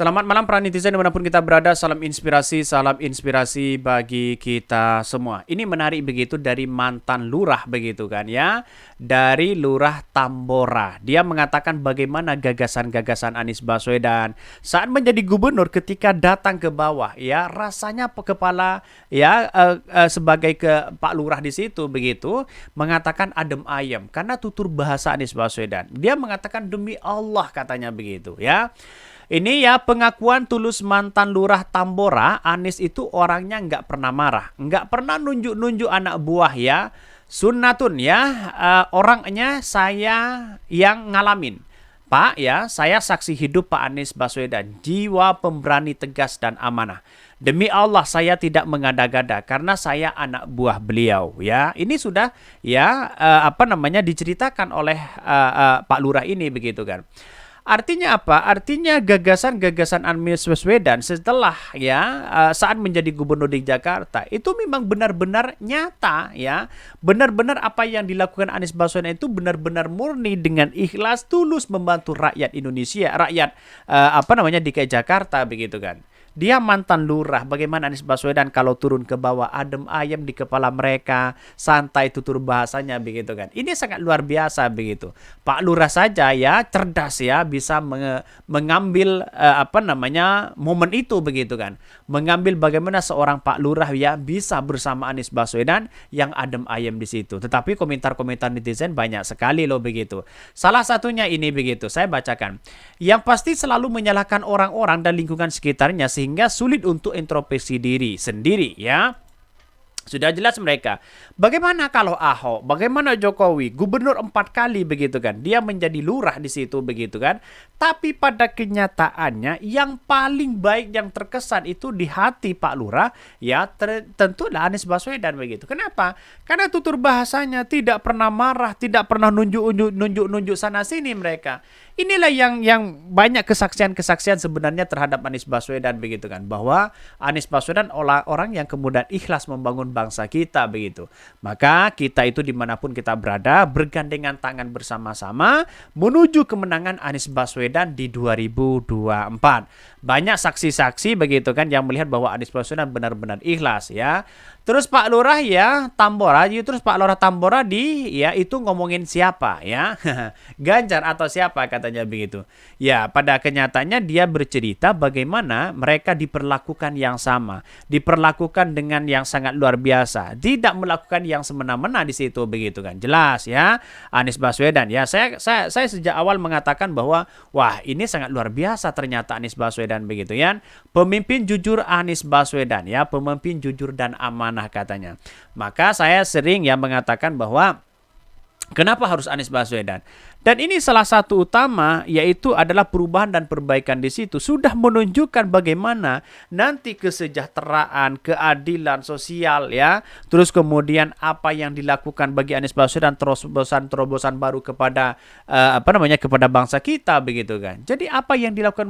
Selamat malam para netizen dimanapun kita berada, salam inspirasi bagi kita semua. Ini menarik begitu dari mantan lurah begitu kan ya, dari Lurah Tambora. Dia mengatakan bagaimana gagasan-gagasan Anies Baswedan saat menjadi gubernur ketika datang ke bawah ya, rasanya kepala ya sebagai Pak Lurah di situ begitu mengatakan adem ayem karena tutur bahasa Anies Baswedan. Dia mengatakan demi Allah katanya begitu ya. Ini ya pengakuan tulus mantan lurah Tambora, Anies itu orangnya nggak pernah marah, nggak pernah nunjuk-nunjuk anak buah ya. Sunnatun ya, orangnya saya yang ngalamin. Pak ya, saya saksi hidup Pak Anies Baswedan, jiwa pemberani tegas dan amanah. Demi Allah saya tidak mengada-gada karena saya anak buah beliau ya. Ini sudah ya diceritakan oleh Pak Lurah ini begitu kan. Artinya apa? Artinya gagasan-gagasan Anies Baswedan setelah ya saat menjadi gubernur di Jakarta itu memang benar-benar nyata ya. Benar-benar apa yang dilakukan Anies Baswedan itu benar-benar murni dengan ikhlas tulus membantu rakyat Indonesia, rakyat DKI Jakarta begitu kan. Dia mantan lurah, bagaimana Anies Baswedan kalau turun ke bawah adem ayem di kepala mereka, santai tutur bahasanya begitu kan. Ini sangat luar biasa begitu. Pak Lurah saja ya cerdas ya bisa mengambil momen itu begitu kan. Mengambil bagaimana seorang Pak Lurah ya bisa bersama Anies Baswedan yang adem ayem di situ. Tetapi komentar-komentar netizen banyak sekali loh begitu. Salah satunya ini begitu, saya bacakan. Yang pasti selalu menyalahkan orang-orang dan lingkungan sekitarnya sehingga sulit untuk introspeksi diri sendiri ya. Sudah jelas mereka. Bagaimana kalau Ahok? Bagaimana Jokowi? Gubernur 4 kali begitu kan. Dia menjadi lurah di situ begitu kan. Tapi pada kenyataannya yang paling baik yang terkesan itu di hati Pak Lurah ya tentulah Anies Baswedan begitu. Kenapa? Karena tutur bahasanya tidak pernah marah, tidak pernah nunjuk sana sini mereka. Inilah yang banyak kesaksian sebenarnya terhadap Anies Baswedan begitu kan, bahwa Anies Baswedan orang yang kemudian ikhlas membangun bangsa kita begitu. Maka kita itu dimanapun kita berada bergandengan tangan bersama-sama menuju kemenangan Anies Baswedan di 2024. Banyak saksi-saksi begitu kan yang melihat bahwa Anies Baswedan benar-benar ikhlas ya. Terus Pak Lurah ya Tambora, terus Pak Lurah Tambora itu ngomongin siapa ya? Ganjar atau siapa katanya begitu. Ya, pada kenyataannya dia bercerita bagaimana mereka diperlakukan yang sama, diperlakukan dengan yang sangat luar biasa, tidak melakukan yang semena-mena di situ begitu kan. Jelas ya, Anies Baswedan ya. Saya sejak awal mengatakan bahwa wah, ini sangat luar biasa ternyata Anies Baswedan begitu ya. Pemimpin jujur Anies Baswedan ya, pemimpin jujur dan amanah katanya. Maka saya sering ya mengatakan bahwa kenapa harus Anies Baswedan? Dan ini salah satu utama yaitu adalah perubahan dan perbaikan di situ sudah menunjukkan bagaimana nanti kesejahteraan, keadilan sosial ya. Terus kemudian apa yang dilakukan bagi Anies Baswedan terobosan baru kepada kepada bangsa kita begitu kan. Jadi apa yang dilakukan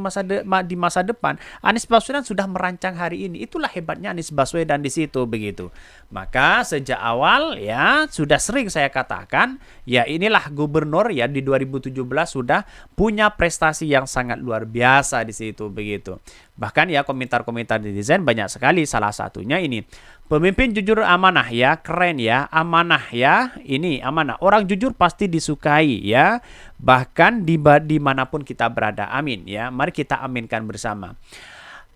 di masa depan Anies Baswedan sudah merancang hari ini. Itulah hebatnya Anies Baswedan di situ begitu. Maka sejak awal ya sudah sering saya katakan ya inilah gubernur ya di 2017 sudah punya prestasi yang sangat luar biasa di situ begitu. Bahkan ya komentar-komentar netizen banyak sekali, salah satunya ini. Pemimpin jujur amanah ya, keren ya, amanah ya. Ini amanah. Orang jujur pasti disukai ya. Bahkan dimanapun kita berada. Amin ya. Mari kita aminkan bersama.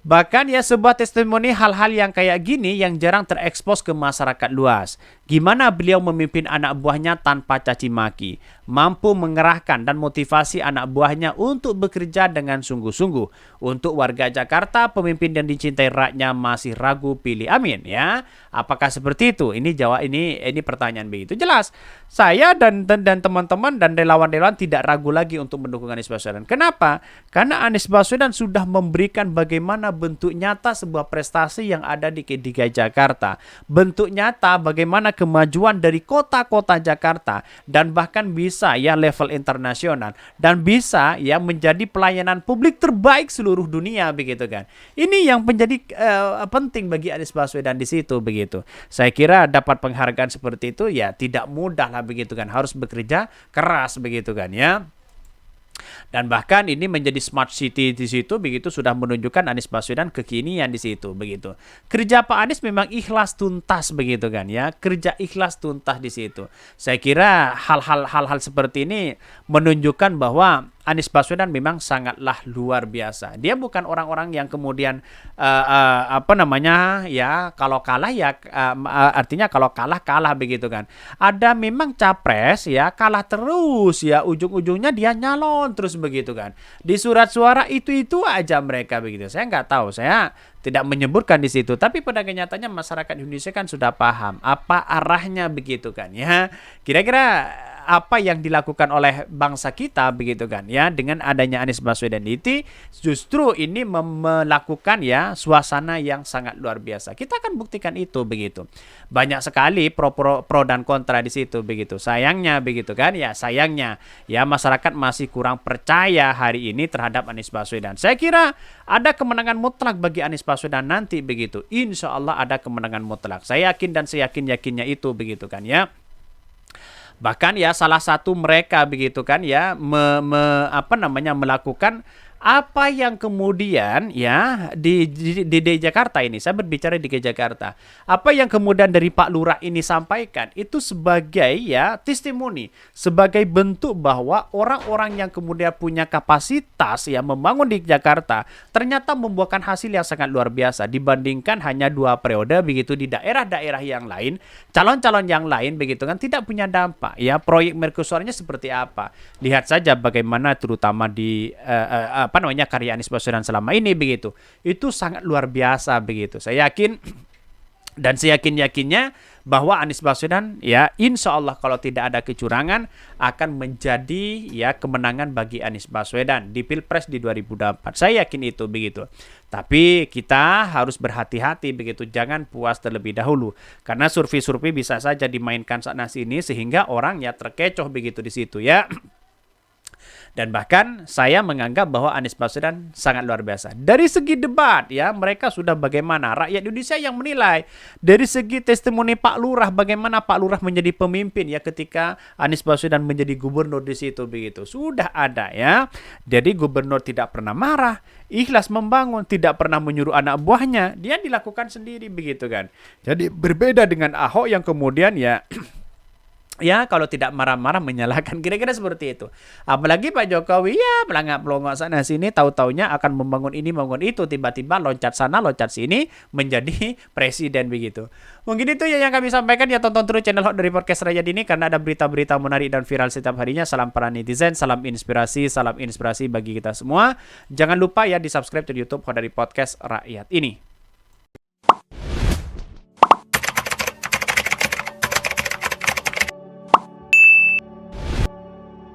Bahkan ya sebuah testimoni hal-hal yang kayak gini yang jarang terekspos ke masyarakat luas. Gimana beliau memimpin anak buahnya tanpa caci maki, mampu mengerahkan dan motivasi anak buahnya untuk bekerja dengan sungguh-sungguh. Untuk warga Jakarta, pemimpin yang dicintai rakyatnya masih ragu pilih amin ya. Apakah seperti itu? Ini pertanyaan begitu. Jelas. Saya dan teman-teman dan relawan-relawan tidak ragu lagi untuk mendukung Anies Baswedan. Kenapa? Karena Anies Baswedan sudah memberikan bagaimana bentuk nyata sebuah prestasi yang ada di DKI Jakarta. Bentuk nyata bagaimana kemajuan dari kota-kota Jakarta dan bahkan bisa ya level internasional dan bisa ya menjadi pelayanan publik terbaik seluruh dunia begitu kan. Ini yang menjadi penting bagi Anies Baswedan di situ begitu. Saya kira dapat penghargaan seperti itu ya tidak mudah lah begitu kan, harus bekerja keras begitu kan ya. Dan bahkan ini menjadi smart city di situ begitu, sudah menunjukkan Anies Baswedan kekinian di situ begitu. Kerja Pak Anies memang ikhlas tuntas begitu kan ya. Kerja ikhlas tuntas di situ. Saya kira hal-hal seperti ini menunjukkan bahwa Anies Baswedan memang sangatlah luar biasa. Dia bukan orang-orang yang kemudian kalau kalah ya artinya kalau kalah begitu kan. Ada memang capres ya kalah terus ya, ujung-ujungnya dia nyalon terus begitu kan. Di surat suara itu aja mereka begitu. Saya nggak tahu, saya tidak menyebutkan di situ, tapi pada kenyataannya masyarakat Indonesia kan sudah paham apa arahnya begitu kan ya. Kira-kira apa yang dilakukan oleh bangsa kita begitu kan ya, dengan adanya Anies Baswedan itu justru ini melakukan ya suasana yang sangat luar biasa. Kita akan buktikan itu begitu. Banyak sekali pro dan kontra di situ begitu. Sayangnya begitu kan ya, sayangnya ya masyarakat masih kurang percaya hari ini terhadap Anies Baswedan. Saya kira ada kemenangan mutlak bagi Anies Baswedan nanti begitu. Insya Allah ada kemenangan mutlak. Saya yakin dan seyakin-yakinnya itu begitu kan ya. Bahkan ya salah satu mereka begitu kan ya melakukan apa yang kemudian ya di Jakarta ini, saya berbicara di Jakarta, apa yang kemudian dari Pak Lurah ini sampaikan itu sebagai ya testimoni, sebagai bentuk bahwa orang-orang yang kemudian punya kapasitas ya membangun di Jakarta ternyata membuahkan hasil yang sangat luar biasa dibandingkan hanya 2 periode begitu di daerah-daerah yang lain, calon-calon yang lain begitu kan tidak punya dampak ya. Proyek mercusuarnya seperti apa, lihat saja bagaimana terutama di karya Anies Baswedan selama ini begitu. Itu sangat luar biasa begitu. Saya yakin dan seyakin-yakinnya bahwa Anies Baswedan ya insya Allah kalau tidak ada kecurangan akan menjadi ya kemenangan bagi Anies Baswedan di Pilpres di 2024. Saya yakin itu begitu. Tapi kita harus berhati-hati begitu, jangan puas terlebih dahulu karena survei-survei bisa saja dimainkan sana sini sehingga orang ya terkecoh begitu di situ ya. Dan bahkan saya menganggap bahwa Anies Baswedan sangat luar biasa. Dari segi debat ya, mereka sudah bagaimana, rakyat Indonesia yang menilai. Dari segi testimoni Pak Lurah, bagaimana Pak Lurah menjadi pemimpin ya ketika Anies Baswedan menjadi gubernur di situ begitu. Sudah ada ya. Jadi gubernur tidak pernah marah, ikhlas membangun, tidak pernah menyuruh anak buahnya, dia dilakukan sendiri begitu kan. Jadi berbeda dengan Ahok yang kemudian ya ya kalau tidak marah-marah menyalahkan, kira-kira seperti itu. Apalagi Pak Jokowi ya pelangak-pelongok sana sini, tahu-taunya akan membangun ini membangun itu, tiba-tiba loncat sana loncat sini menjadi presiden begitu. Mungkin itu ya yang kami sampaikan ya. Tonton terus channel Hot dari Podcast Rakyat ini karena ada berita-berita menarik dan viral setiap harinya. Salam para netizen, salam inspirasi bagi kita semua. Jangan lupa ya di subscribe di YouTube Hot dari Podcast Rakyat ini.